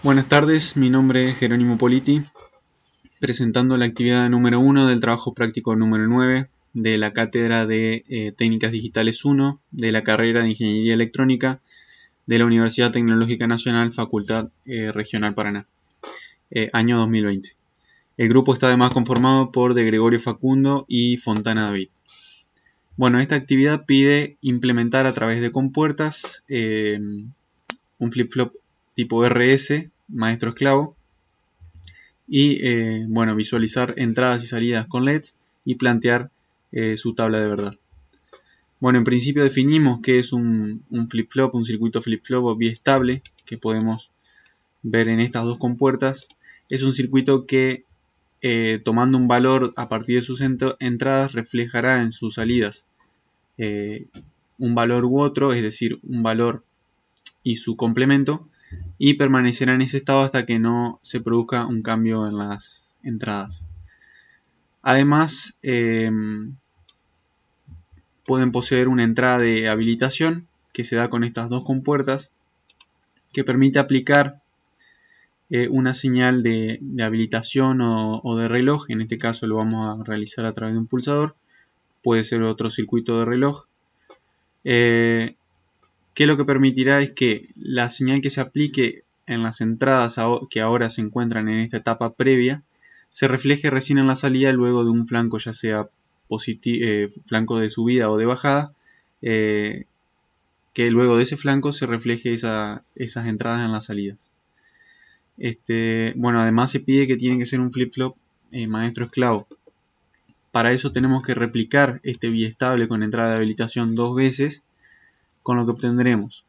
Buenas tardes, mi nombre es Jerónimo Politi, presentando la actividad número 1 del trabajo práctico número 9 de la Cátedra de Técnicas Digitales 1 de la carrera de Ingeniería Electrónica de la Universidad Tecnológica Nacional, Facultad Regional Paraná, año 2020. El grupo está además conformado por De Gregorio Facundo y Fontana David. Bueno, esta actividad pide implementar a través de compuertas un flip-flop tipo RS, maestro-esclavo, y visualizar entradas y salidas con LEDs y plantear su tabla de verdad. Bueno, en principio definimos qué es un flip-flop, un circuito flip-flop o biestable que podemos ver en estas dos compuertas. Es un circuito que tomando un valor a partir de sus entradas reflejará en sus salidas un valor u otro, es decir, un valor y su complemento, y permanecerá en ese estado hasta que no se produzca un cambio en las entradas. Además, pueden poseer una entrada de habilitación que se da con estas dos compuertas, que permite aplicar una señal de habilitación o de reloj. En este caso lo vamos a realizar a través de un pulsador, puede ser otro circuito de reloj, que lo que permitirá es que la señal que se aplique en las entradas que ahora se encuentran en esta etapa previa se refleje recién en la salida luego de un flanco, ya sea flanco de subida o de bajada, que luego de ese flanco se refleje esas entradas en las salidas. Además se pide que tiene que ser un flip-flop maestro-esclavo. Para eso tenemos que replicar este biestable con entrada de habilitación dos veces, con lo que obtendremos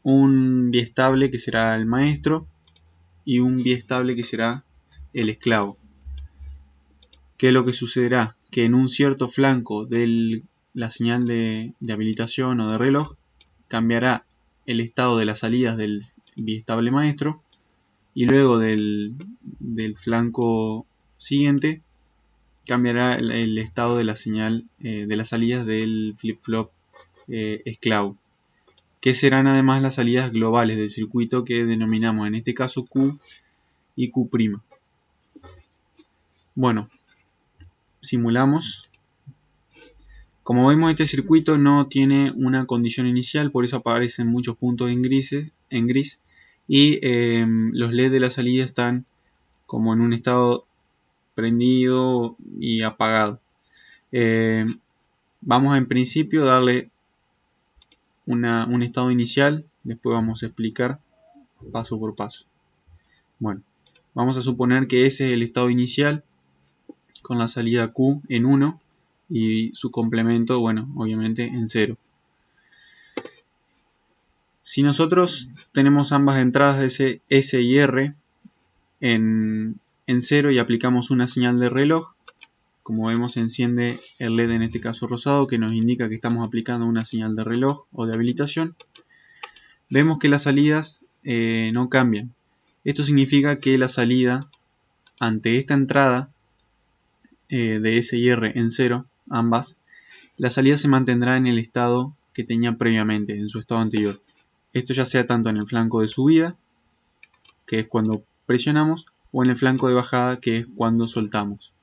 un biestable que será el maestro y un biestable que será el esclavo. ¿Qué es lo que sucederá? Que en un cierto flanco de la señal de habilitación o de reloj cambiará el estado de las salidas del biestable maestro, y luego del flanco siguiente cambiará el estado de la señal de las salidas del flip-flop esclavo, que serán además las salidas globales del circuito que denominamos en este caso Q y Q'. Bueno, simulamos. Como vemos, este circuito no tiene una condición inicial, por eso aparecen muchos puntos en gris, y los LED de la salida están como en un estado prendido y apagado. Vamos a, en principio, darle un estado inicial, después vamos a explicar paso por paso. Bueno, vamos a suponer que ese es el estado inicial con la salida Q en 1 y su complemento, bueno, obviamente en 0. Si nosotros tenemos ambas entradas de S y R en 0 y aplicamos una señal de reloj, como vemos se enciende el LED, en este caso rosado, que nos indica que estamos aplicando una señal de reloj o de habilitación. Vemos que las salidas no cambian. Esto significa que la salida ante esta entrada de S y R en 0, ambas, la salida se mantendrá en el estado que tenía previamente, en su estado anterior. Esto ya sea tanto en el flanco de subida, que es cuando presionamos, o en el flanco de bajada, que es cuando soltamos.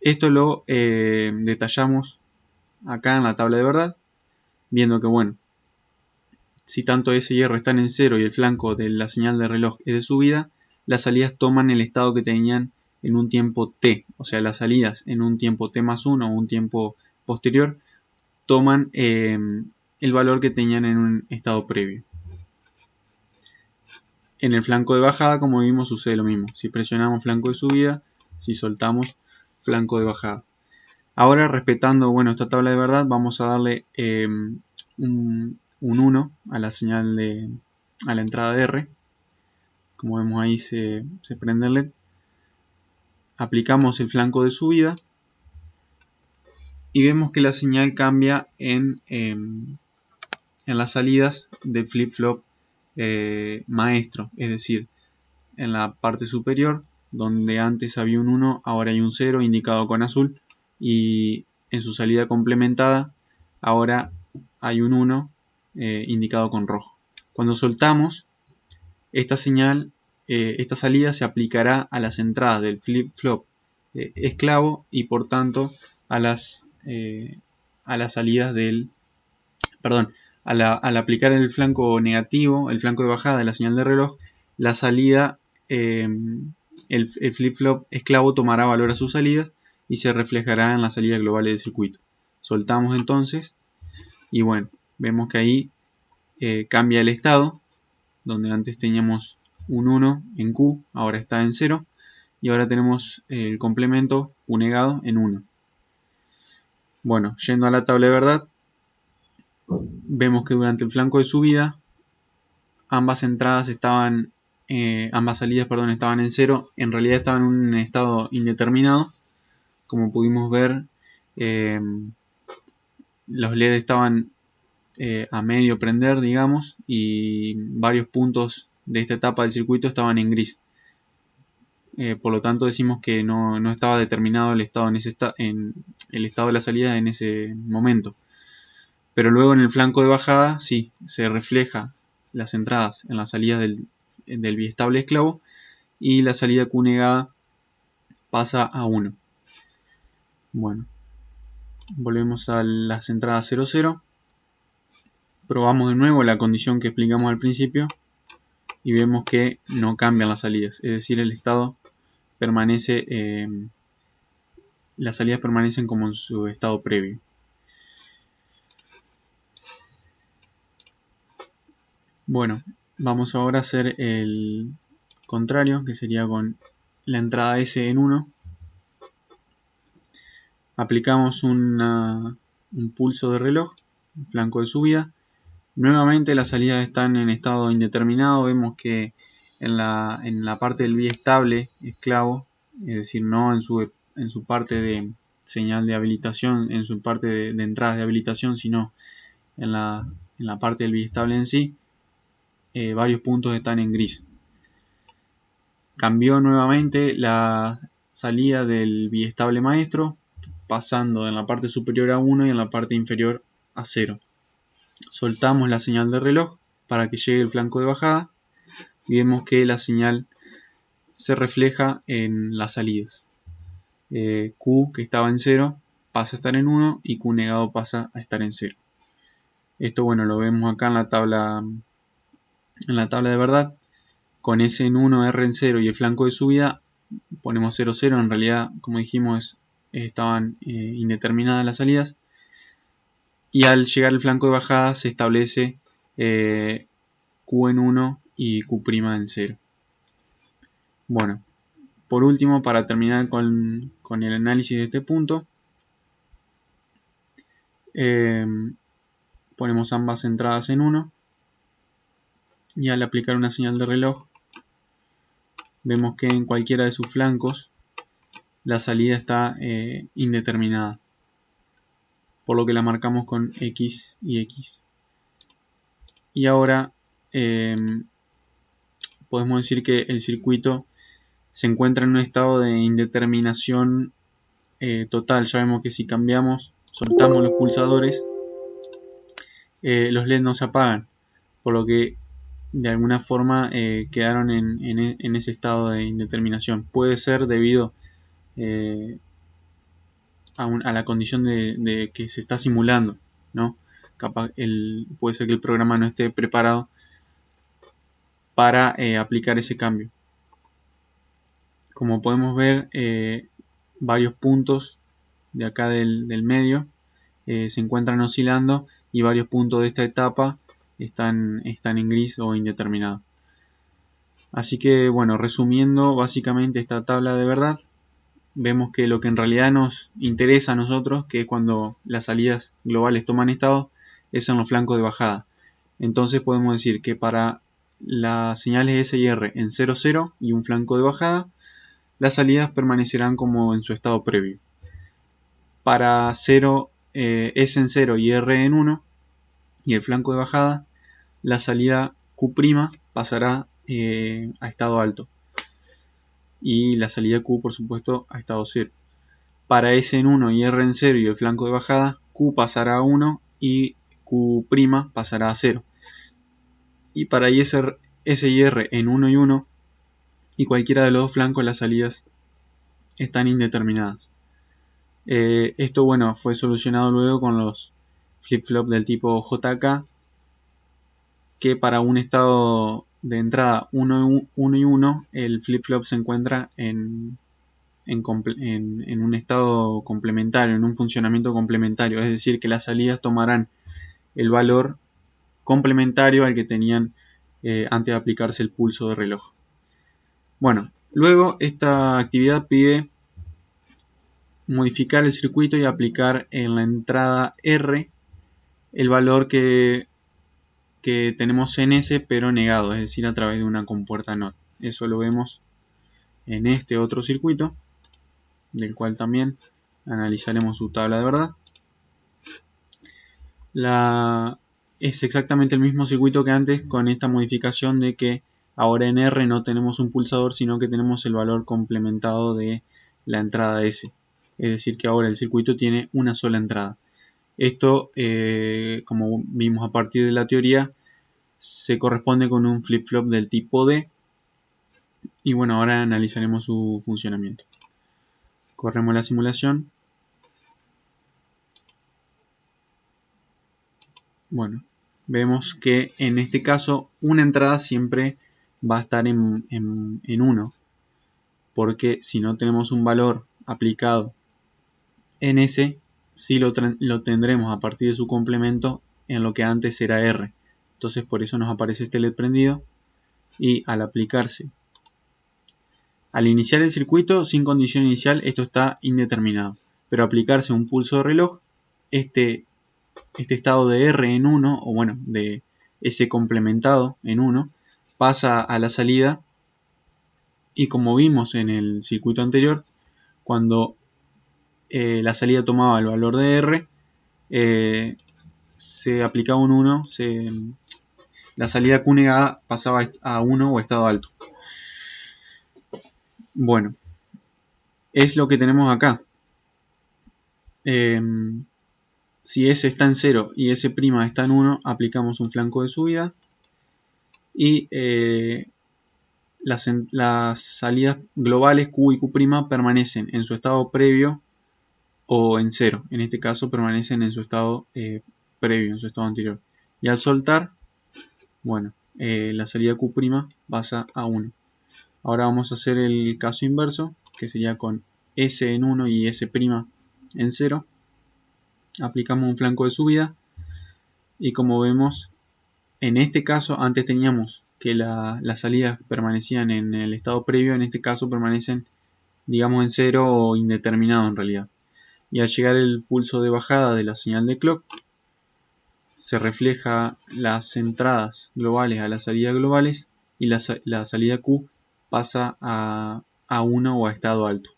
Esto lo detallamos acá en la tabla de verdad, viendo que, bueno, si tanto S y R están en 0 y el flanco de la señal de reloj es de subida, las salidas toman el estado que tenían en un tiempo t, o sea, las salidas en un tiempo t más 1 o un tiempo posterior toman el valor que tenían en un estado previo. En el flanco de bajada, como vimos, sucede lo mismo. Si presionamos flanco de subida, si soltamos flanco de bajada. Ahora, respetando esta tabla de verdad, vamos a darle un 1 a la señal a la entrada de R. Como vemos ahí se prende el LED. Aplicamos el flanco de subida y vemos que la señal cambia en las salidas del flip-flop maestro, es decir, en la parte superior, donde antes había un 1, ahora hay un 0 indicado con azul, y en su salida complementada ahora hay un 1 indicado con rojo. Cuando soltamos, esta señal, esta salida se aplicará a las entradas del flip-flop esclavo y por tanto a las salidas del, perdón, al aplicar el flanco negativo, el flanco de bajada de la señal de reloj, la salida, el flip-flop esclavo tomará valor a sus salidas y se reflejará en las salidas globales del circuito. Soltamos entonces y bueno, vemos que ahí cambia el estado, donde antes teníamos un 1 en Q, ahora está en 0 y ahora tenemos el complemento Q negado en 1. Bueno, yendo a la tabla de verdad, vemos que durante el flanco de subida ambas entradas estaban, ambas salidas, perdón, estaban en 0, en realidad estaban en un estado indeterminado. Como pudimos ver, los LED estaban a medio prender, digamos, y varios puntos de esta etapa del circuito estaban en gris. Por lo tanto decimos que no estaba determinado el estado en el estado de la salida en ese momento. Pero luego en el flanco de bajada sí se refleja las entradas en la salida del biestable esclavo y la salida Q negada pasa a 1. Bueno, volvemos a las entradas 0, 0. Probamos de nuevo la condición que explicamos al principio y vemos que no cambian las salidas, es decir, el estado permanece, las salidas permanecen como en su estado previo. Bueno, vamos ahora a hacer el contrario, que sería con la entrada S en 1. Aplicamos un pulso de reloj, un flanco de subida. Nuevamente las salidas están en estado indeterminado. Vemos que en la parte del biestable esclavo, es decir, no en su parte de señal de habilitación, en su parte de entradas de habilitación, sino en la parte del biestable en sí, varios puntos están en gris. Cambió nuevamente la salida del biestable maestro, pasando en la parte superior a 1 y en la parte inferior a 0. Soltamos la señal de reloj para que llegue el flanco de bajada y vemos que la señal se refleja en las salidas. Q, que estaba en 0, pasa a estar en 1 y Q negado pasa a estar en 0. Esto, bueno, lo vemos acá en la tabla de verdad. Con S en 1, R en 0 y el flanco de subida ponemos 0, 0. En realidad, como dijimos, estaban indeterminadas las salidas. Y al llegar al flanco de bajada se establece Q en 1 y Q' en 0. Bueno, por último, para terminar con el análisis de este punto, ponemos ambas entradas en 1 y al aplicar una señal de reloj vemos que en cualquiera de sus flancos la salida está indeterminada, por lo que la marcamos con X y X. Y ahora podemos decir que el circuito se encuentra en un estado de indeterminación total. Ya vemos que si soltamos los pulsadores, los LED no se apagan, por lo que de alguna forma quedaron en ese estado de indeterminación. Puede ser debido a la condición de que se está simulando, ¿no? Puede ser que el programa no esté preparado para aplicar ese cambio. Como podemos ver, varios puntos de acá del medio se encuentran oscilando y varios puntos de esta etapa están en gris o indeterminado. Así que, bueno, resumiendo básicamente esta tabla de verdad, vemos que lo que en realidad nos interesa a nosotros, que es cuando las salidas globales toman estado, es en los flancos de bajada. Entonces podemos decir que para las señales S y R en 0, 0 y un flanco de bajada, las salidas permanecerán como en su estado previo. Para 0, S en 0 y R en 1 y el flanco de bajada, la salida Q' pasará a estado alto y la salida Q, por supuesto, a estado 0. Para S en 1 y R en 0 y el flanco de bajada, Q pasará a 1 y Q' pasará a 0. Y para S y R en 1 y 1, y cualquiera de los dos flancos las salidas están indeterminadas. Esto bueno, fue solucionado luego con los flip-flop del tipo JK, que para un estado de entrada 1 y 1, el flip-flop se encuentra en un estado complementario, en un funcionamiento complementario, es decir, que las salidas tomarán el valor complementario al que tenían antes de aplicarse el pulso de reloj. Bueno, luego esta actividad pide modificar el circuito y aplicar en la entrada R el valor que tenemos en S pero negado, es decir, a través de una compuerta NOT. Eso lo vemos en este otro circuito, del cual también analizaremos su tabla de verdad. Es exactamente el mismo circuito que antes, con esta modificación de que ahora en R no tenemos un pulsador, sino que tenemos el valor complementado de la entrada S. Es decir, que ahora el circuito tiene una sola entrada. Esto, como vimos a partir de la teoría, se corresponde con un flip-flop del tipo D. Y bueno, ahora analizaremos su funcionamiento. Corremos la simulación. Bueno, vemos que en este caso una entrada siempre va a estar en 1, porque si no tenemos un valor aplicado en S, sí lo tendremos a partir de su complemento en lo que antes era R. Entonces por eso nos aparece este LED prendido, y al aplicarse, al iniciar el circuito sin condición inicial, esto está indeterminado, pero aplicarse un pulso de reloj, este estado de R en 1, o bueno, de S complementado en 1, pasa a la salida, y como vimos en el circuito anterior, cuando la salida tomaba el valor de R, se aplicaba un 1, la salida Q negada pasaba a 1 o estado alto. Bueno, es lo que tenemos acá. Si S está en 0 y S' está en 1, aplicamos un flanco de subida, y las salidas globales Q y Q' permanecen en su estado previo o en 0. En este caso permanecen en su estado previo, en su estado anterior. Y al soltar, bueno, la salida Q' pasa a 1. Ahora vamos a hacer el caso inverso, que sería con S en 1 y S' en 0. Aplicamos un flanco de subida, y como vemos, en este caso antes teníamos que las salidas permanecían en el estado previo, en este caso permanecen, digamos, en 0 o indeterminado en realidad. Y al llegar el pulso de bajada de la señal de clock, se refleja las entradas globales a las salidas globales, y la salida Q pasa a 1 o a estado alto.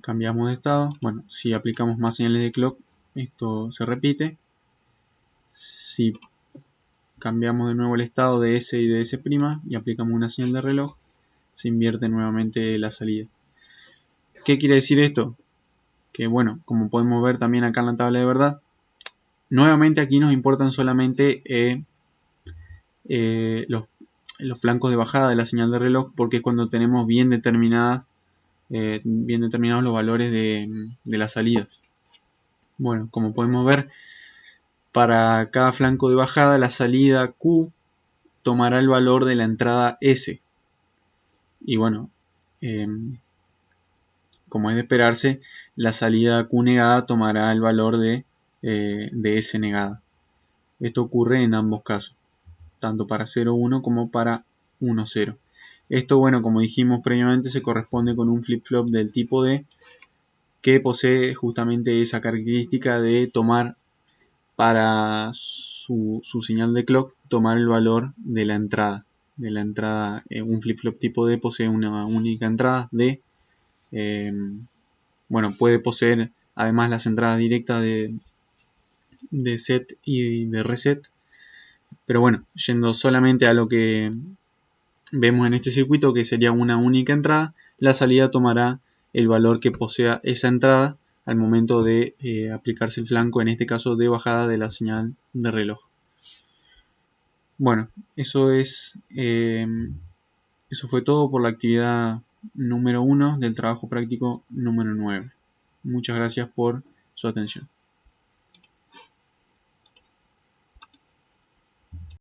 Cambiamos de estado. Bueno, si aplicamos más señales de clock, esto se repite. Si cambiamos de nuevo el estado de S y de S' y aplicamos una señal de reloj, se invierte nuevamente la salida. ¿Qué quiere decir esto? Que bueno, como podemos ver también acá en la tabla de verdad, nuevamente aquí nos importan solamente los flancos de bajada de la señal de reloj, porque es cuando tenemos bien determinados los valores de las salidas. Bueno, como podemos ver, para cada flanco de bajada, la salida Q tomará el valor de la entrada S. Y bueno, como es de esperarse, la salida Q negada tomará el valor de S negada. Esto ocurre en ambos casos, tanto para 0,1 como para 1,0. Esto, bueno, como dijimos previamente, se corresponde con un flip-flop del tipo D, que posee justamente esa característica de tomar para su señal de clock, tomar el valor de la entrada. Un flip-flop tipo D posee una única entrada D. Bueno, puede poseer además las entradas directas de set y de reset. Pero bueno, yendo solamente a lo que vemos en este circuito, que sería una única entrada, la salida tomará el valor que posea esa entrada al momento de aplicarse el flanco, en este caso de bajada de la señal de reloj. Bueno, eso fue todo por la actividad número 1 del trabajo práctico número 9. Muchas gracias por su atención.